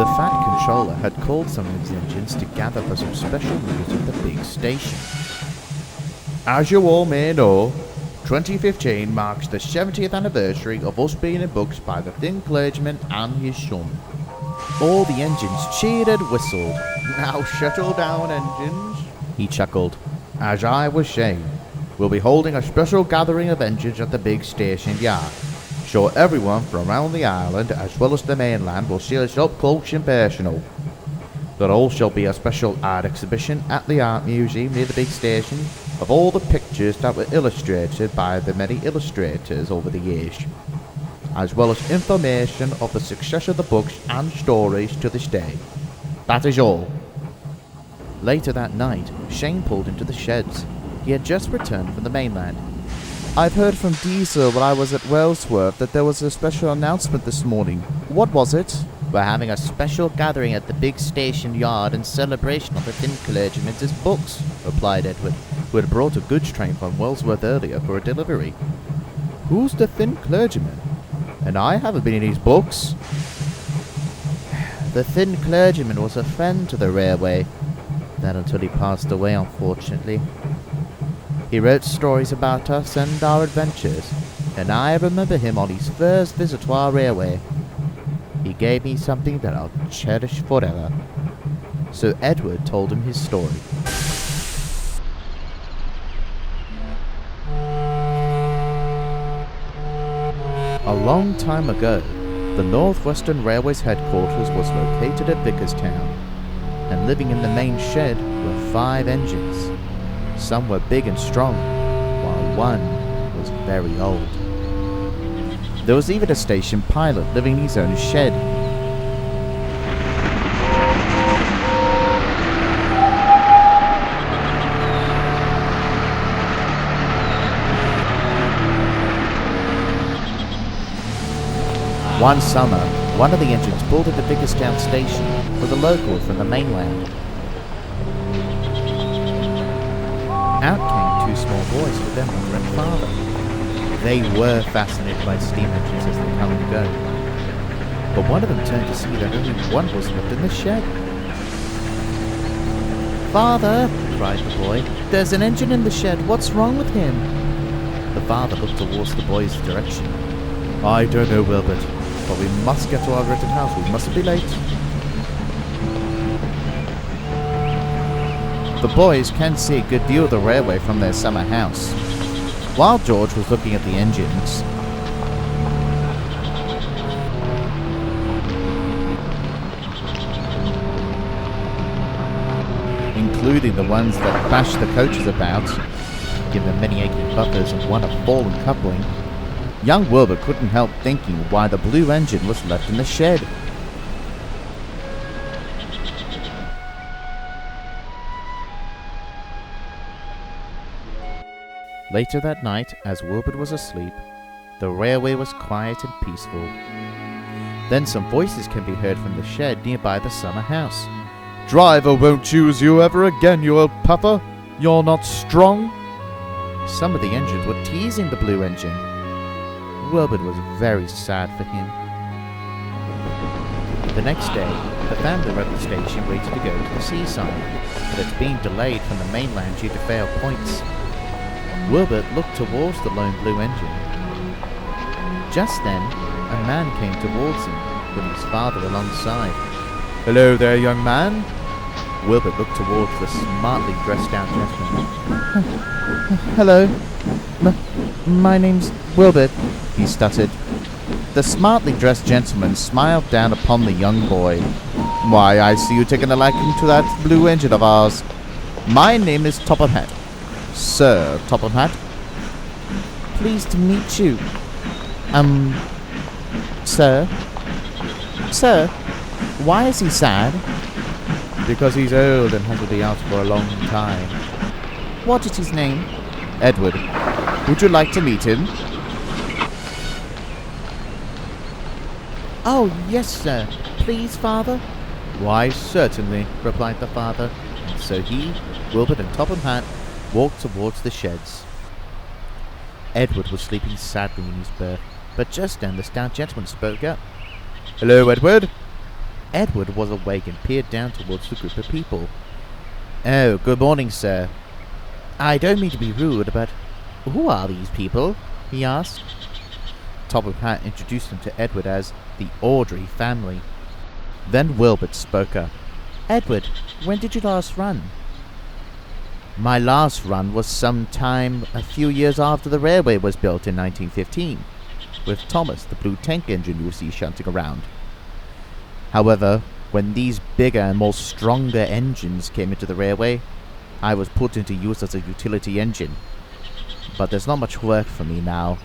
The fat controller had called some of his engines to gather for some special news at the big station. As you all may know, 2015 marks the 70th anniversary of us being in books by the Thin Clergyman and his son. All the engines cheered and whistled. Now settle down, engines, he chuckled. As I was saying, we'll be holding a special gathering of engines at the big station yard. So everyone from around the island as well as the mainland will see us up close and personal. There also be a special art exhibition at the art museum near the big station of all the pictures that were illustrated by the many illustrators over the years, as well as information of the success of the books and stories to this day. That is all. Later that night, Shane pulled into the sheds. He had just returned from the mainland. I've heard from Diesel while I was at Wellsworth that there was a special announcement this morning. What was it? We're having a special gathering at the big station yard in celebration of the Thin Clergyman's books, replied Edward, who had brought a goods train from Wellsworth earlier for a delivery. Who's the Thin Clergyman? And I haven't been in his books. The Thin Clergyman was a friend to the railway. That until he passed away, unfortunately. He wrote stories about us and our adventures, and I remember him on his first visit to our railway. He gave me something that I'll cherish forever. So Edward told him his story. A long time ago, the Northwestern Railway's headquarters was located at Vickerstown, and living in the main shed were 5 engines. Some were big and strong, while one was very old. There was even a station pilot living in his own shed. One summer, one of the engines pulled into Vickerstown station with a local from the mainland. Out came 2 small boys with their mother and father. They were fascinated by steam engines as they come and go. But one of them turned to see that only one was left in the shed. Father, cried the boy, there's an engine in the shed. What's wrong with him? The father looked towards the boy's direction. I don't know, Wilbert, but we must get to our rented house. We mustn't be late. The boys can see a good view of the railway from their summer house. While George was looking at the engines, including the ones that bashed the coaches about, give them many aching buffers and one a fallen coupling, young Wilbur couldn't help thinking why the blue engine was left in the shed. Later that night, as Wilbur was asleep, the railway was quiet and peaceful. Then some voices can be heard from the shed nearby the summer house. Driver won't choose you ever again, you old puffer. You're not strong. Some of the engines were teasing the blue engine. Wilbur was very sad for him. The next day, the family were at the station waiting to go to the seaside, but it's been delayed from the mainland due to failed points. Wilbert looked towards the lone blue engine. Just then, a man came towards him, with his father alongside. Hello there, young man. Wilbert looked towards the smartly dressed out gentleman. Hello. My name's Wilbert, he stuttered. The smartly dressed gentleman smiled down upon the young boy. Why, I see you taking a liking to that blue engine of ours. My name is Topham Hatt. Sir Topham Hatt. Pleased to meet you. Sir? Sir? Why is he sad? Because he's old and has to be out for a long time. What is his name? Edward. Would you like to meet him? Oh, yes, sir. Please, father? Why, certainly, replied the father. And so he, Wilbert and Topham Hatt walked towards the sheds. Edward was sleeping sadly in his berth, but just then the stout gentleman spoke up. Hello, Edward. Edward was awake and peered down towards the group of people. "Oh, good morning, sir. I don't mean to be rude, but who are these people?" he asked. Top of Hat introduced him to Edward as the Audrey family. Then Wilbert spoke up. "Edward, when did you last run?" "My last run was sometime a few years after the railway was built in 1915, with Thomas, the blue tank engine you see shunting around. However, when these bigger and more stronger engines came into the railway, I was put into use as a utility engine. But there's not much work for me now,"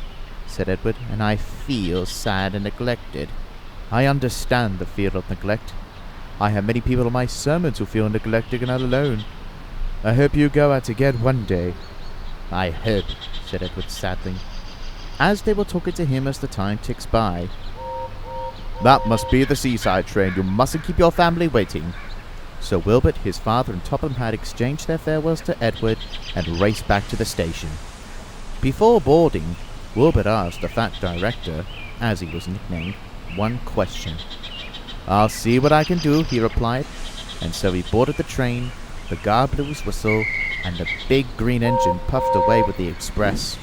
said Edward, "and I feel sad and neglected." "I understand the fear of neglect. I have many people in my sermons who feel neglected and alone. I hope you go out again one day." "I hope," said Edward sadly, as they were talking to him as the time ticks by. "That must be the seaside train. You mustn't keep your family waiting." So Wilbert, his father, and Topham had exchanged their farewells to Edward and raced back to the station. Before boarding, Wilbert asked the fat director, as he was nicknamed, one question. "I'll see what I can do," he replied, and so he boarded the train. The guard blew his whistle, and the big green engine puffed away with the express.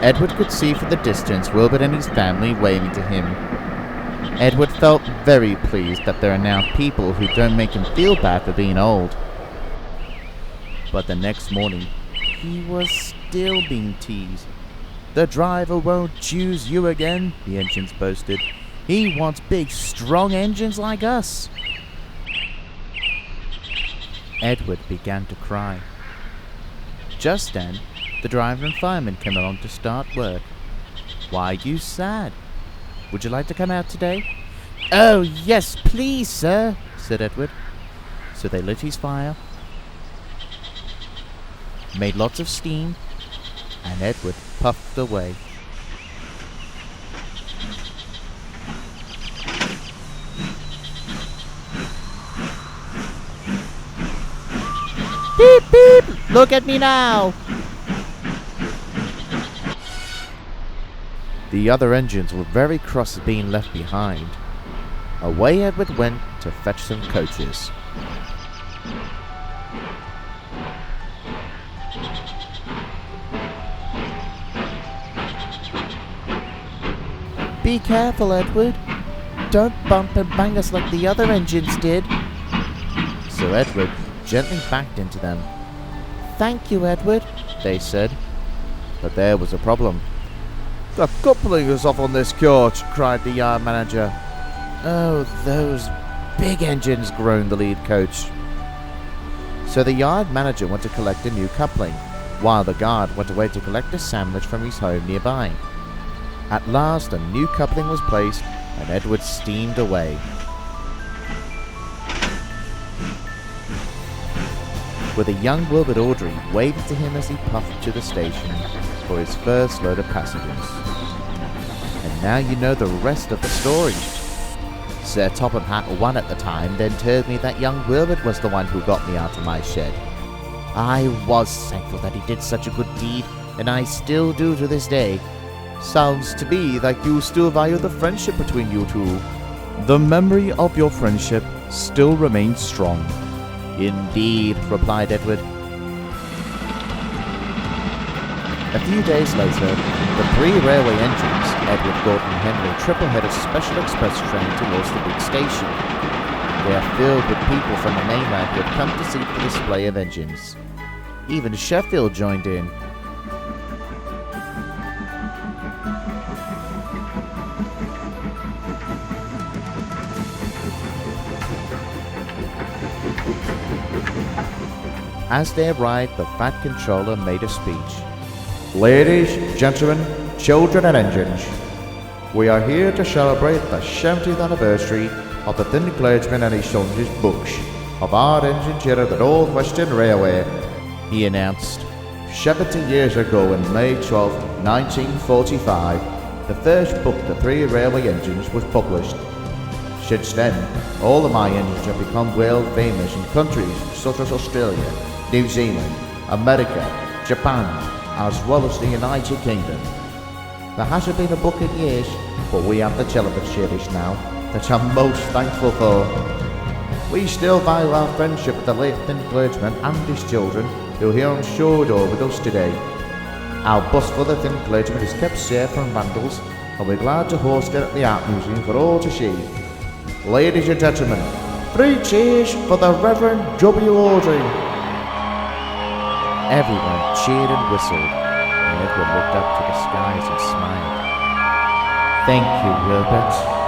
Edward could see from the distance Wilbert and his family waving to him. Edward felt very pleased that there are now people who don't make him feel bad for being old. But the next morning, he was still being teased. "The driver won't choose you again," the engines boasted. "He wants big, strong engines like us." Edward began to cry. Just then, the driver and fireman came along to start work. "Why are you sad? Would you like to come out today?" "Oh, yes, please, sir," said Edward. So they lit his fire, made lots of steam, and Edward puffed away. "Beep, beep! Look at me now!" The other engines were very cross at being left behind. Away Edward went to fetch some coaches. "Be careful, Edward. Don't bump and bang us like the other engines did." So Edward gently backed into them. "Thank you, Edward," they said. But there was a problem. "The coupling is off on this coach," cried the yard manager. "Oh, those big engines," groaned the lead coach. So the yard manager went to collect a new coupling, while the guard went away to collect a sandwich from his home nearby. At last a new coupling was placed, and Edward steamed away. With a young Wilbert Audrey waving to him as he puffed to the station for his first load of passengers. And now you know the rest of the story. Sir Topham Hatt won at the time, then told me that young Wilbert was the one who got me out of my shed. I was thankful that he did such a good deed, and I still do to this day. Sounds to me like you still value the friendship between you two. The memory of your friendship still remains strong. Indeed, replied Edward. A few days later, the 3 railway engines, Edward, Gordon and Henry, triple-headed special express train towards the big station. They are filled with people from the mainland who had come to see the display of engines. Even Sheffield joined in. As they arrived, the fat controller made a speech. Ladies, gentlemen, children and engines, we are here to celebrate the 70th anniversary of the Thin Clergyman and his Sons' books of our engines here at the North Western Railway, he announced. 70 years ago, on May 12, 1945, the first book, The 3 Railway Engines, was published. Since then, all of my engines have become world famous in countries such as Australia, New Zealand, America, Japan, as well as the United Kingdom. There hasn't been a book in years, but we have the television series now that I'm most thankful for. We still value our friendship with the late Thin Clergyman and his children who are here on Showdoor with us today. Our bust for the Thin Clergyman is kept safe from vandals, and we're glad to host it at the Art Museum for all to see. Ladies and gentlemen, 3 cheers for the Reverend W. Audrey. Everyone cheered and whistled, and Edward looked up to the skies and smiled. Thank you, Wilbert.